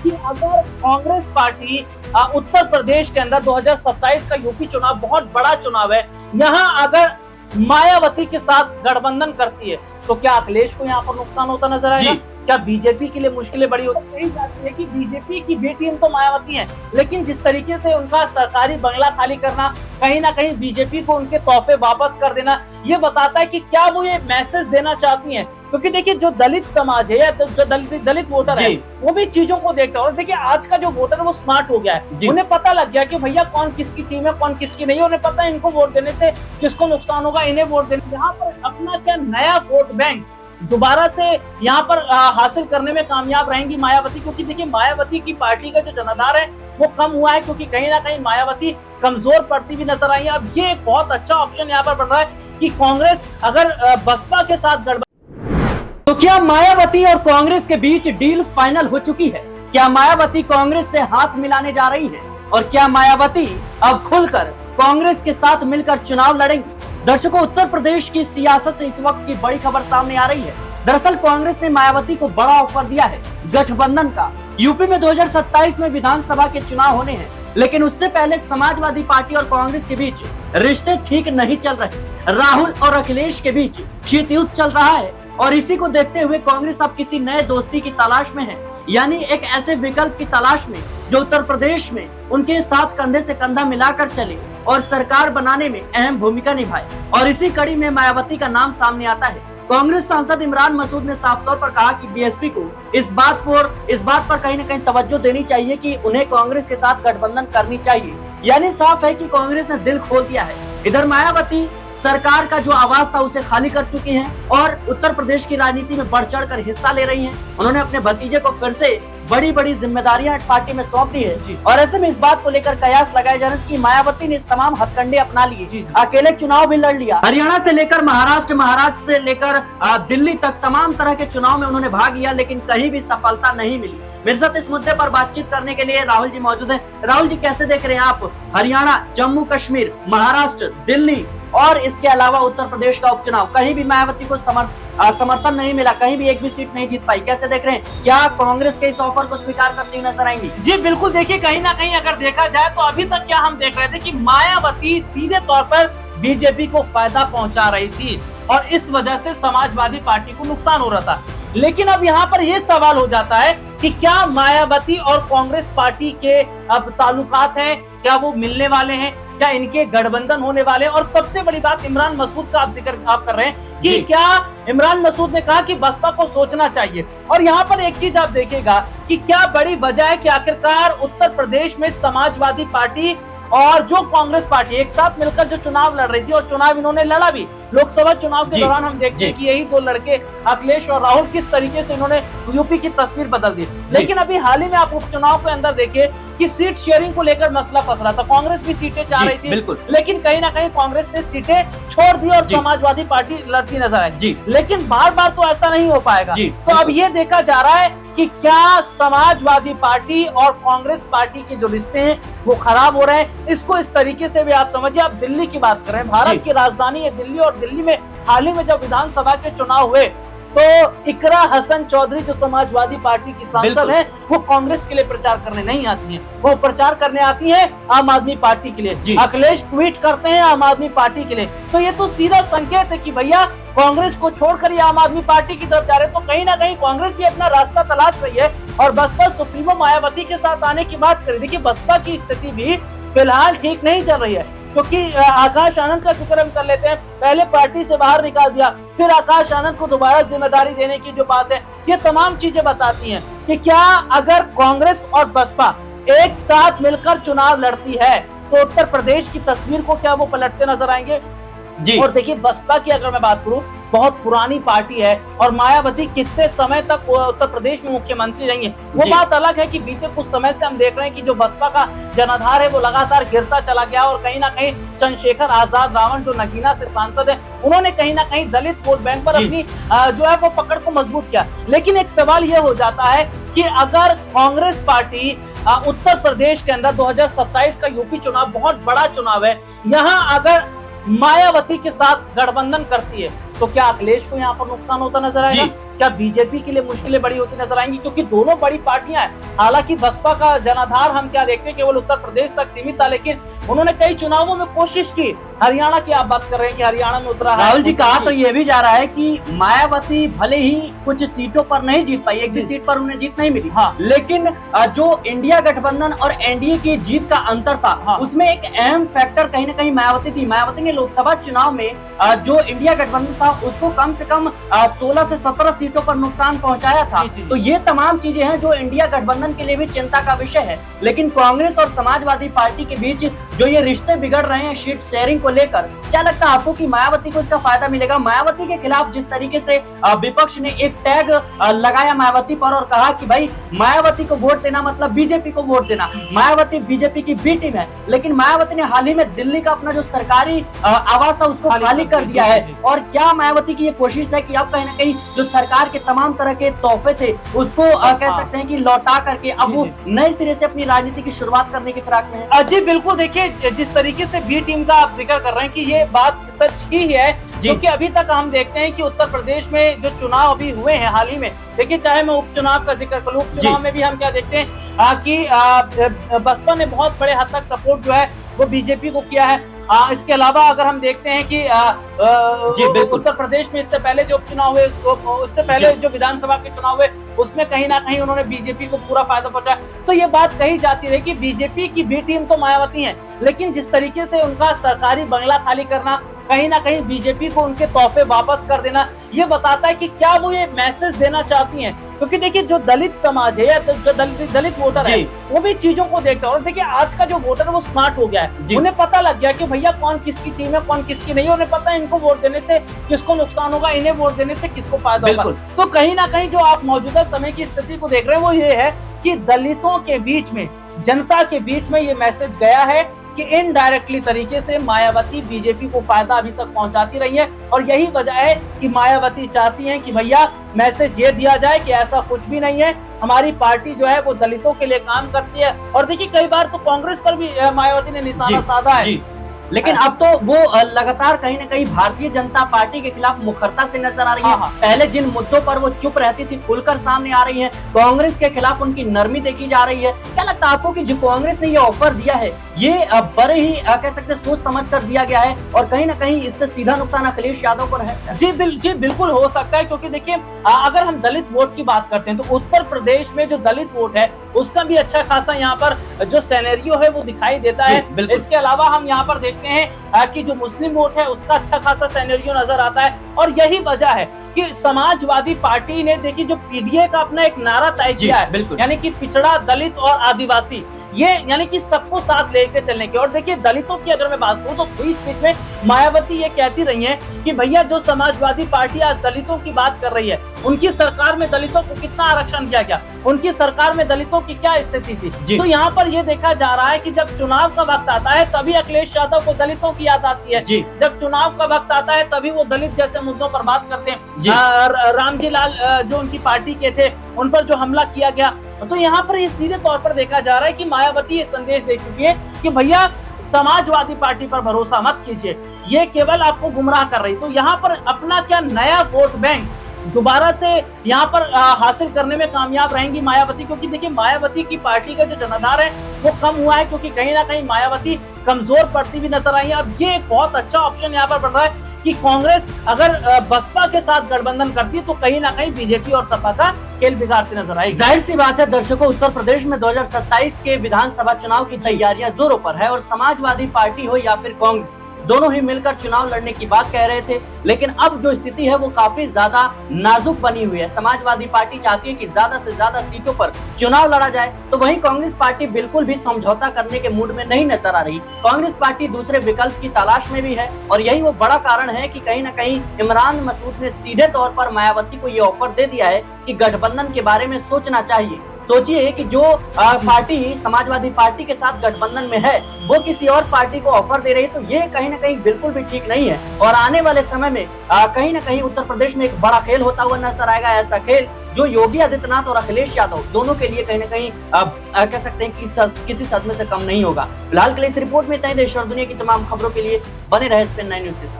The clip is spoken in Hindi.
कि अगर कांग्रेस पार्टी उत्तर प्रदेश के अंदर 2027 का यूपी चुनाव बहुत बड़ा चुनाव है, यहाँ अगर मायावती के साथ गठबंधन करती है तो क्या अखिलेश को यहाँ पर नुकसान होता नजर आएगा? क्या बीजेपी के लिए मुश्किलें बड़ी होती कही जाती है कि बीजेपी की बी टीम तो मायावती है, लेकिन जिस तरीके से उनका सरकारी बंगला खाली करना, कहीं ना कहीं बीजेपी को उनके तोहफे वापस कर देना, ये बताता है कि क्या वो ये मैसेज देना चाहती हैं। क्योंकि देखिए जो दलित समाज है या जो दलित वोटर है वो भी चीजों को देखता है। और देखिए आज का जो वोटर है वो स्मार्ट हो गया है, उन्हें पता लग गया कि भैया कौन किसकी टीम है कौन किसकी नहीं है, उन्हें पता है इनको वोट देने से किसको नुकसान होगा, इन्हें वोट देने। यहाँ पर अपना क्या नया वोट बैंक दोबारा से यहाँ पर हासिल करने में कामयाब रहेंगी मायावती, क्योंकि देखिए मायावती की पार्टी का जो जनाधार है वो कम हुआ है, क्योंकि कहीं ना कहीं मायावती कमजोर पड़ती भी नजर आई है। अब ये एक बहुत अच्छा ऑप्शन यहाँ पर बन रहा है कि कांग्रेस अगर बसपा के साथ गड़बड़, तो क्या मायावती और कांग्रेस के बीच डील फाइनल हो चुकी है? क्या मायावती कांग्रेस से हाथ मिलाने जा रही है? और क्या मायावती अब खुलकर कांग्रेस के साथ मिलकर चुनाव लड़ेंगी? दर्शकों, उत्तर प्रदेश की सियासत से इस वक्त की बड़ी खबर सामने आ रही है। दरअसल कांग्रेस ने मायावती को बड़ा ऑफर दिया है गठबंधन का। यूपी में 2027 में विधानसभा के चुनाव होने हैं, लेकिन उससे पहले समाजवादी पार्टी और कांग्रेस के बीच रिश्ते ठीक नहीं चल रहे। राहुल और अखिलेश के बीच शीत युद्ध चल रहा है और इसी को देखते हुए कांग्रेस अब किसी नए दोस्ती की तलाश में है, यानी एक ऐसे विकल्प की तलाश में जो उत्तर प्रदेश में उनके साथ कंधे से कंधा मिलाकर चले और सरकार बनाने में अहम भूमिका निभाए। और इसी कड़ी में मायावती का नाम सामने आता है। कांग्रेस सांसद इमरान मसूद ने साफ तौर पर कहा कि बीएसपी को इस बात पर कहीं न कहीं तवज्जो देनी चाहिए कि उन्हें कांग्रेस के साथ गठबंधन करनी चाहिए। यानी साफ है कि कांग्रेस ने दिल खोल दिया है। इधर मायावती सरकार का जो आवाज था उसे खाली कर चुकी हैं और उत्तर प्रदेश की राजनीति में बढ़ चढ़ कर हिस्सा ले रही हैं। उन्होंने अपने भतीजे को फिर से बड़ी बड़ी जिम्मेदारियां पार्टी में सौंप दी है और ऐसे में इस बात को लेकर कयास लगाए जा रहे हैं कि मायावती ने इस तमाम हथकंडे अपना लिए, अकेले चुनाव भी लड़ लिया। हरियाणा से लेकर महाराष्ट्र से लेकर दिल्ली तक तमाम तरह के चुनाव में उन्होंने भाग लिया, लेकिन कहीं भी सफलता नहीं मिली। मेरे साथ इस मुद्दे पर बातचीत करने के लिए राहुल जी मौजूद हैं। राहुल जी, कैसे देख रहे हैं आप हरियाणा, जम्मू कश्मीर, महाराष्ट्र, दिल्ली और इसके अलावा उत्तर प्रदेश का उपचुनाव? कहीं भी मायावती को समर्थन नहीं मिला, कहीं भी एक भी सीट नहीं जीत पाई। कैसे देख रहे हैं? क्या कांग्रेस के इस ऑफर को स्वीकार करती हुई नजर आएंगी? जी बिल्कुल, देखिए कहीं ना कहीं अगर देखा जाए तो अभी तक क्या हम देख रहे थे कि मायावती सीधे तौर पर बीजेपी को फायदा पहुंचा रही थी और इस वजह से समाजवादी पार्टी को नुकसान हो रहा था। लेकिन अब यहाँ पर यह सवाल हो जाता है कि क्या मायावती और कांग्रेस पार्टी के अब ताल्लुकात हैं, क्या वो मिलने वाले हैं, क्या इनके गठबंधन होने वाले? और सबसे बड़ी बात इमरान मसूद का आप जिक्र कर रहे हैं कि क्या इमरान मसूद ने कहा कि बसपा को सोचना चाहिए। और यहाँ पर एक चीज आप देखिएगा कि क्या बड़ी वजह है कि आखिरकार उत्तर प्रदेश में समाजवादी पार्टी और जो कांग्रेस पार्टी एक साथ मिलकर जो चुनाव लड़ रही थी और चुनाव इन्होंने लड़ा भी। लोकसभा चुनाव के दौरान हम देखते हैं कि यही दो लड़के अखिलेश और राहुल किस तरीके से इन्होंने यूपी की तस्वीर बदल दी। लेकिन अभी हाल ही में आप उपचुनाव के अंदर देखिए कि सीट शेयरिंग को लेकर मसला फंस रहा था। कांग्रेस भी सीटें चाह रही थी, लेकिन कहीं ना कहीं कांग्रेस ने सीटें छोड़ दी और समाजवादी पार्टी लड़ती नजर आई। लेकिन बार बार तो ऐसा नहीं हो पाएगा। तो अब ये देखा जा रहा है कि क्या समाजवादी पार्टी और कांग्रेस पार्टी के जो रिश्ते हैं वो खराब हो रहे हैं। इसको इस तरीके से भी आप समझिए, आप दिल्ली की बात कर रहे हैं, भारत की राजधानी है दिल्ली, और दिल्ली में हाल ही में जब विधानसभा के चुनाव हुए तो इकरा हसन चौधरी जो समाजवादी पार्टी की सांसद है वो कांग्रेस के लिए प्रचार करने नहीं आती हैं, वो प्रचार करने आती हैं आम आदमी पार्टी के लिए। अखिलेश ट्वीट करते हैं आम आदमी पार्टी के लिए। तो ये तो सीधा संकेत है कि भैया कांग्रेस को छोड़कर ये आम आदमी पार्टी की तरफ जा रहे हैं। तो कहीं ना कहीं कांग्रेस भी अपना रास्ता तलाश रही है और बसपा सुप्रीमो मायावती के साथ आने की बात करें। देखिए बसपा की स्थिति भी फिलहाल ठीक नहीं चल रही है, क्योंकि आकाश आनंद का जिक्र हम कर लेते हैं। पहले पार्टी से बाहर निकाल दिया, फिर आकाश आनंद को दोबारा जिम्मेदारी देने की जो बात है, ये तमाम चीजें बताती हैं कि क्या अगर कांग्रेस और बसपा एक साथ मिलकर चुनाव लड़ती है तो उत्तर प्रदेश की तस्वीर को क्या वो पलटते नजर आएंगे? और देखिए बसपा की अगर मैं बात करूं, बहुत पुरानी पार्टी है और मायावती कितने समय तक उत्तर प्रदेश में मुख्यमंत्री रही है वो बात अलग है कि बीते कुछ समय से हम देख रहे हैं कि जो बसपा का जनाधार है वो लगातार गिरता चला गया और कहीं ना कहीं चंद्रशेखर आजाद रावण जो नगीना से सांसद है उन्होंने कहीं ना कहीं दलित वोट बैंक पर अपनी जो है वो पकड़ को मजबूत किया। लेकिन एक सवाल ये हो जाता है कि अगर कांग्रेस पार्टी उत्तर प्रदेश के अंदर 2027 का यूपी चुनाव बहुत बड़ा चुनाव है, यहाँ अगर मायावती के साथ गठबंधन करती है तो क्या अखिलेश को यहाँ पर नुकसान होता नजर आएगा? क्या बीजेपी के लिए मुश्किलें बड़ी होती नजर आएंगी? क्योंकि दोनों बड़ी पार्टियां हैं। हालांकि बसपा का जनाधार हम क्या देखते हैं केवल उत्तर प्रदेश तक सीमित था, लेकिन उन्होंने कई चुनावों में कोशिश की। हरियाणा की आप बात कर रहे हैं कि हरियाणा में उतरा है। राहुल जी, कहा तो ये भी जा रहा है कि मायावती भले ही कुछ सीटों पर नहीं जीत पाई, एक भी सीट पर उन्हें जीत नहीं मिली, हाँ, लेकिन जो इंडिया गठबंधन और एनडीए की जीत का अंतर था, हाँ, उसमें एक अहम फैक्टर कहीं ना कहीं मायावती थी। मायावती ने लोकसभा चुनाव में जो इंडिया गठबंधन था उसको कम से कम 16 से 17 सीटों पर नुकसान पहुंचाया था। जी। तो ये तमाम चीजें हैं जो इंडिया गठबंधन के लिए भी चिंता का विषय है। लेकिन कांग्रेस और समाजवादी पार्टी के बीच जो ये रिश्ते बिगड़ रहे हैं सीट शेयरिंग को लेकर, क्या लगता है आपको कि मायावती को इसका फायदा मिलेगा? मायावती के खिलाफ जिस तरीके से विपक्ष ने एक टैग लगाया मायावती पर और कहा कि भाई मायावती को वोट देना मतलब बीजेपी को वोट देना, मायावती बीजेपी की बी टीम है, लेकिन मायावती ने हाल ही में दिल्ली का अपना जो सरकारी आवास था उसको खाली कर दिया है। और क्या मायावती की ये कोशिश है कि अब कहीं ना कहीं जो सरकार के तमाम तरह के तोहफे थे उसको कह सकते हैं कि लौटा करके अब वो नए सिरे से अपनी राजनीति की शुरुआत करने की फिराक में है? जी बिल्कुल, देखिए जिस तरीके से बी टीम का आप जिक्र कर रहे हैं कि ये बात सच ही है, क्योंकि अभी तक हम देखते हैं कि उत्तर प्रदेश में जो चुनाव अभी हुए हैं हाल ही में, देखिए चाहे मैं उपचुनाव का जिक्र करूं, उपचुनाव में भी हम क्या देखते हैं कि बसपा ने बहुत बड़े हद तक सपोर्ट जो है वो बीजेपी को किया है। इसके अलावा अगर हम देखते हैं कि उत्तर प्रदेश में इससे पहले जो उपचुनाव हुए, उससे पहले जो विधानसभा के चुनाव हुए, उसमें कहीं ना कहीं उन्होंने बीजेपी को पूरा फायदा पहुंचाया। तो ये बात कही जाती रही कि बीजेपी की बी टीम तो मायावती है, लेकिन जिस तरीके से उनका सरकारी बंगला खाली करना, कहीं ना कहीं बीजेपी को उनके तोहफे वापस कर देना, ये बताता है कि क्या वो ये मैसेज देना चाहती हैं। क्योंकि देखिए जो दलित समाज है या जो दलित वोटर है वो भी चीजों को देखता है। और देखिए आज का जो वोटर है वो स्मार्ट हो गया है, उन्हें पता लग गया कि भैया कौन किसकी टीम है कौन किसकी नहीं है। उन्हें पता है इनको वोट देने से किसको नुकसान होगा, इन्हें वोट देने से किसको फायदा होगा। तो कहीं ना कहीं जो आप मौजूदा समय की स्थिति को देख रहे हैं वो ये है कि दलितों के बीच में, जनता के बीच में ये मैसेज गया है कि इनडायरेक्टली तरीके से मायावती बीजेपी को फायदा अभी तक पहुंचाती रही है। और यही वजह है कि मायावती चाहती हैं कि भैया मैसेज ये दिया जाए कि ऐसा कुछ भी नहीं है, हमारी पार्टी जो है वो दलितों के लिए काम करती है। और देखिए कई बार तो कांग्रेस पर भी मायावती ने निशाना साधा है, लेकिन अब तो वो लगातार कहीं ना कहीं भारतीय जनता पार्टी के खिलाफ मुखरता से नजर आ रही है। पहले जिन मुद्दों पर वो चुप रहती थी खुलकर सामने आ रही है। कांग्रेस के खिलाफ उनकी नरमी देखी जा रही है। क्या लगता है आपको कि जो कांग्रेस ने ये ऑफर दिया है ये बड़े ही कह सकते सोच समझ कर दिया गया है और कहीं ना कहीं इससे सीधा नुकसान अखिलेश यादव पर है? जी बिल्कुल हो सकता है, क्योंकि देखिए अगर हम दलित वोट की बात करते हैं तो उत्तर प्रदेश में जो दलित वोट है उसका भी अच्छा खासा यहाँ पर जो सिनेरियो है वो दिखाई देता है। इसके अलावा हम यहाँ पर देखते हैं कि जो मुस्लिम वोट है उसका अच्छा खासा सिनेरियो नजर आता है। और यही वजह है कि समाजवादी पार्टी ने देखिए जो पीडीए का अपना एक नारा तय किया है, यानी कि पिछड़ा, दलित और आदिवासी, ये यानी कि सबको साथ लेकर चलने की। और देखिए दलितों की अगर मैं बात करूं तो बीच में मायावती ये कहती रही हैं कि भैया जो समाजवादी पार्टी आज दलितों की बात कर रही है, उनकी सरकार में दलितों को कितना आरक्षण किया गया, उनकी सरकार में दलितों की क्या स्थिति थी। तो यहाँ पर ये देखा जा रहा है कि जब चुनाव का वक्त आता है तभी अखिलेश यादव को दलितों की याद आती है। जब चुनाव का वक्त आता है तभी वो दलित जैसे मुद्दों पर बात करते हैं। रामजी लाल जो उनकी पार्टी के थे उन पर जो हमला किया गया, तो यहाँ पर ये सीधे तौर पर देखा जा रहा है कि मायावती ये संदेश दे चुकी है कि भैया समाजवादी पार्टी पर भरोसा मत कीजिए, ये केवल आपको गुमराह कर रही। तो यहाँ पर अपना क्या नया वोट बैंक दोबारा से यहाँ पर हासिल करने में कामयाब रहेंगी मायावती, क्योंकि देखिए मायावती की पार्टी का जो जनाधार है वो कम हुआ है, क्योंकि कहीं ना कहीं मायावती कमजोर पड़ती भी नजर आई है। अब ये एक बहुत अच्छा ऑप्शन यहाँ पर बन रहा है कि कांग्रेस अगर बसपा के साथ गठबंधन करती तो कहीं ना कहीं बीजेपी और सपा का खेल बिगाड़ती नजर आएगी। जाहिर सी बात है दर्शकों, उत्तर प्रदेश में 2027 के विधानसभा चुनाव की तैयारियां जोरों पर है और समाजवादी पार्टी हो या फिर कांग्रेस, दोनों ही मिलकर चुनाव लड़ने की बात कह रहे थे। लेकिन अब जो स्थिति है वो काफी ज्यादा नाजुक बनी हुई है। समाजवादी पार्टी चाहती है कि ज्यादा से ज्यादा सीटों पर चुनाव लड़ा जाए, तो वहीं कांग्रेस पार्टी बिल्कुल भी समझौता करने के मूड में नहीं नजर आ रही। कांग्रेस पार्टी दूसरे विकल्प की तलाश में भी है और यही वो बड़ा कारण है कि कहीं ना कहीं इमरान मसूद ने सीधे तौर पर मायावती को ये ऑफर दे दिया है कि गठबंधन के बारे में सोचना चाहिए। सोचिए कि जो पार्टी समाजवादी पार्टी के साथ गठबंधन में है वो किसी और पार्टी को ऑफर दे रही है, तो ये कहीं ना कहीं बिल्कुल भी ठीक नहीं है। और आने वाले समय में कहीं ना कहीं उत्तर प्रदेश में एक बड़ा खेल होता हुआ नजर आएगा, ऐसा खेल जो योगी आदित्यनाथ और अखिलेश यादव दोनों के लिए कहीं ना कहीं कह सकते हैं कि किसी सदमे से कम नहीं होगा। फिलहाल के लिए इस रिपोर्ट में इतना ही। देश और दुनिया की तमाम खबरों के लिए बने रहे SPN9 न्यूज के साथ।